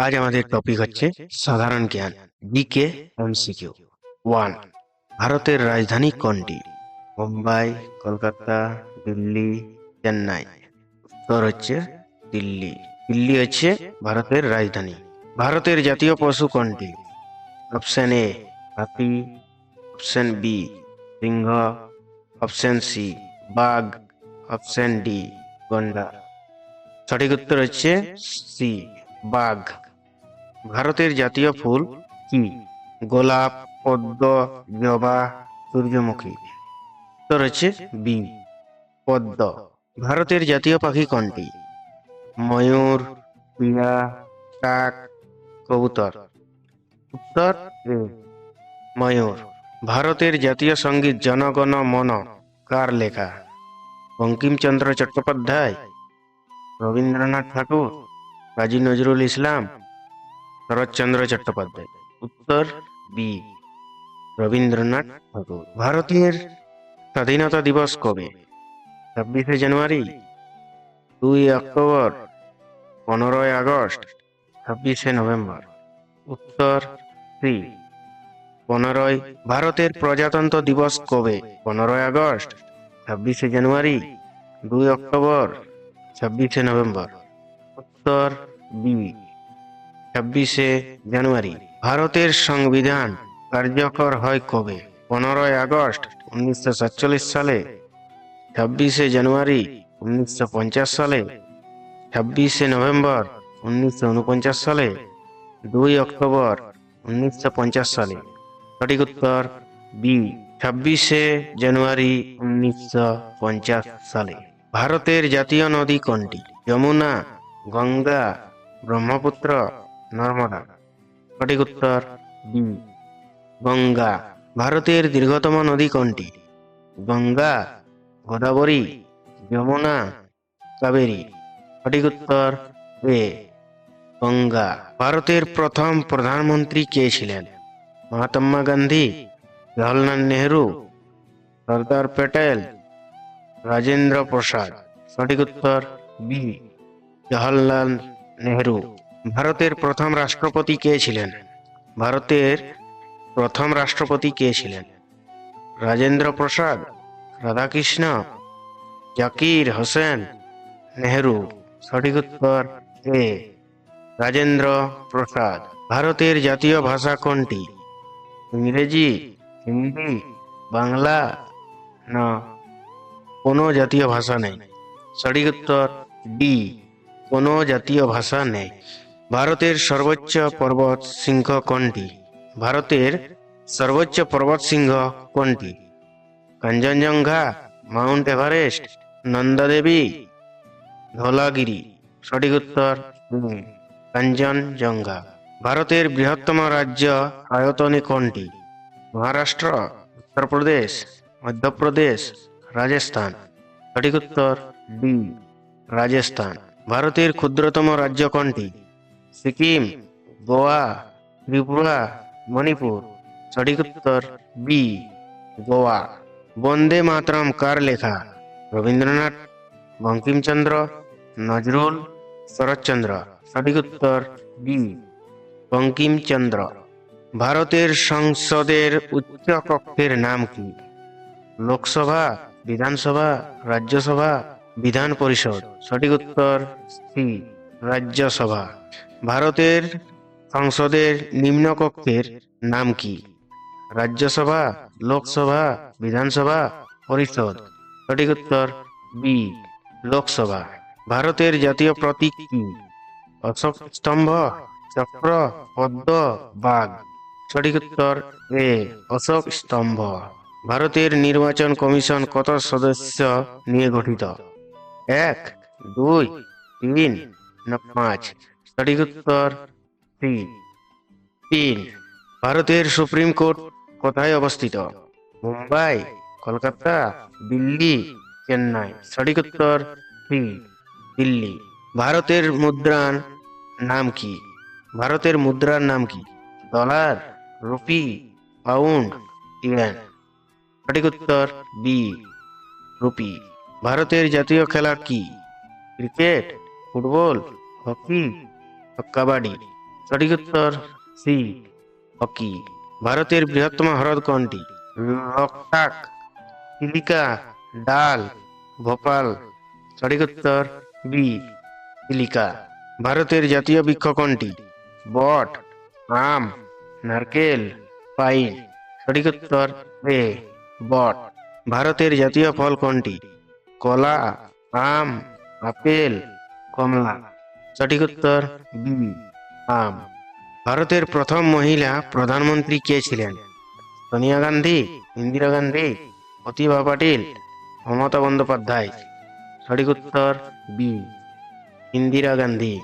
আজ আমাদের টপিক হচ্ছে সাধারণ জ্ঞান জিকে এমসিকিউ। 1। ভারতের রাজধানী কোনটি? মুম্বাই, কলকাতা, দিল্লি, চেন্নাই। উত্তর হচ্ছে দিল্লি। দিল্লি হচ্ছে ভারতের রাজধানী। ভারতের জাতীয় পশু কোনটি? অপশন এ হাতি, অপশন বি সিংহ, অপশন সি বাঘ, অপশন ডি গন্ডার। সঠিক উত্তর হচ্ছে সি বাঘ। ভারতের জাতীয় ফুল কি? গোলাপ, পদ্ম, জবা, সূর্যমুখী। উত্তর হচ্ছে বি পদ্ম। ভারতের জাতীয় পাখি কোনটি? ময়ূর, টিয়া, কাক, কবুতর। উত্তর এ ময়ূর। ভারতের জাতীয় সঙ্গীত জনগণ মন কার লেখা? বঙ্কিমচন্দ্র চট্টোপাধ্যায়, রবীন্দ্রনাথ ঠাকুর, কাজী নজরুল ইসলাম, শরৎচন্দ্র চট্টোপাধ্যায়। উত্তর বি রবীন্দ্রনাথ ঠাকুর। ভারতের স্বাধীনতা দিবস কবে? 26শে জানুয়ারি, 2 অক্টোবর, 15ই আগস্ট, 26শে নভেম্বর। উত্তর সি 15ই। ভারতের প্রজাতন্ত্র দিবস কবে? 15ই আগস্ট, 26শে জানুয়ারি, 2 অক্টোবর, 26শে নভেম্বর। উত্তর বি 26শে জানুয়ারি। ভারতের সংবিধান কার্যকর হয় কবে? 15ই আগস্ট, 1947 সালে, 26শে জানুয়ারি, 1950 সালে, 26শে নভেম্বর, 1949 সালে, 2 অক্টোবর, 1950 সালে। সঠিক উত্তর বি 26শে জানুয়ারি, 1950 সালে। ভারতের জাতীয় নদী কোনটি? যমুনা, গঙ্গা, ব্রহ্মপুত্র, নর্মদা। সঠিক উত্তর বি গঙ্গা। ভারতের দীর্ঘতম নদী কোনটি? গঙ্গা, গোদাবরী, যমুনা, কাবেরী। সঠিক উত্তর এ গঙ্গা। ভারতের প্রথম প্রধানমন্ত্রী কে ছিলেন? মহাত্মা গান্ধী, জওহরলাল নেহেরু, সর্দার প্যাটেল, রাজেন্দ্র প্রসাদ। সঠিক উত্তর বি জওহরলাল নেহেরু। ভারতের প্রথম রাষ্ট্রপতি কে ছিলেন? ভারতের প্রথম রাষ্ট্রপতি কে ছিলেন? রাজেন্দ্র প্রসাদ, রাধাকৃষ্ণ, জাকির হোসেন, নেহেরু। সঠিক উত্তর এ রাজেন্দ্র প্রসাদ। ভারতের জাতীয় ভাষা কোনটি? ইংরেজি, হিন্দি, বাংলা, না কোনো জাতীয় ভাষা নেই। সঠিক উত্তর ডি কোনো জাতীয় ভাষা নেই। ভারতের সর্বোচ্চ পর্বত শৃঙ্গ কোনটি? ভারতের সর্বোচ্চ পর্বত শৃঙ্গ কোনটি? Kanchenjunga, Mount Everest, Nanda Devi, Dhaulagiri. সঠিক উত্তর কাঞ্চনজঙ্ঘা। ভারতের বৃহত্তম রাজ্য আয়তনে কোনটি? মহারাষ্ট্র, উত্তরপ্রদেশ, মধ্যপ্রদেশ, রাজস্থান। সঠিক উত্তর ডি রাজস্থান। ভারতের ক্ষুদ্রতম রাজ্য কোনটি? সিকিম, গোয়া, ত্রিপুরা, মণিপুর। সঠিক উত্তর বি গোয়া। বন্দে মাতরম কার লেখা? রবীন্দ্রনাথ, বঙ্কিমচন্দ্র, নজরুল, শরৎচন্দ্র। সঠিক উত্তর বি বঙ্কিমচন্দ্র। ভারতের সংসদের উচ্চ কক্ষের নাম কি? লোকসভা, বিধানসভা, রাজ্যসভা, বিধান পরিষদ। সঠিক উত্তর সি রাজ্যসভা। ভারতের সংসদের নিম্নকক্ষের নাম কি? রাজ্যসভা, লোকসভা, বিধানসভা, পরিষদ। সঠিক উত্তর বি লোকসভা। ভারতের জাতীয় প্রতীক কি? অশোক স্তম্ভ, চক্র, পদ্ম, বাঘ। সঠিক উত্তর এ অশোক স্তম্ভ। ভারতের নির্বাচন কমিশন কত সদস্য নিয়ে গঠিত? 1, 2, 3 না 5? সঠিক উত্তর সি 3। ভারতের সুপ্রিম কোর্ট কোথায় অবস্থিত? মুম্বাই, কলকাতা, দিল্লি, চেন্নাই। সঠিক উত্তর সি দিল্লি। ভারতের মুদ্রার নাম কি? ভারতের মুদ্রার নাম কি? Dollar, rupee, pound, yen. সঠিক উত্তর বি রুপি। ভারতের জাতীয় খেলা কি? Cricket, football, hockey, kabaddi. সঠিক উত্তর সি হকি। ভারতের বৃহত্তম হ্রদ কোনটি? লোকটাক, চিলিকা, ডাল, ভোপাল। সঠিক উত্তর বি চিলিকা। ভারতের জাতীয় বৃক্ষ কোনটি? বট, আম, নারকেল, পাইন। সঠিক উত্তর এ বট। ভারতের জাতীয় ফল কোনটি? কলা, আম, আপেল, কমলা। সঠিক উত্তর বি আম। ভারতের প্রথম মহিলা প্রধানমন্ত্রী কে ছিলেন? সোনিয়া গান্ধী, ইন্দিরা গান্ধী, প্রতিভা পাটিল, মমতা বন্দ্যোপাধ্যায়। সঠিক উত্তর বি ইন্দিরা গান্ধী।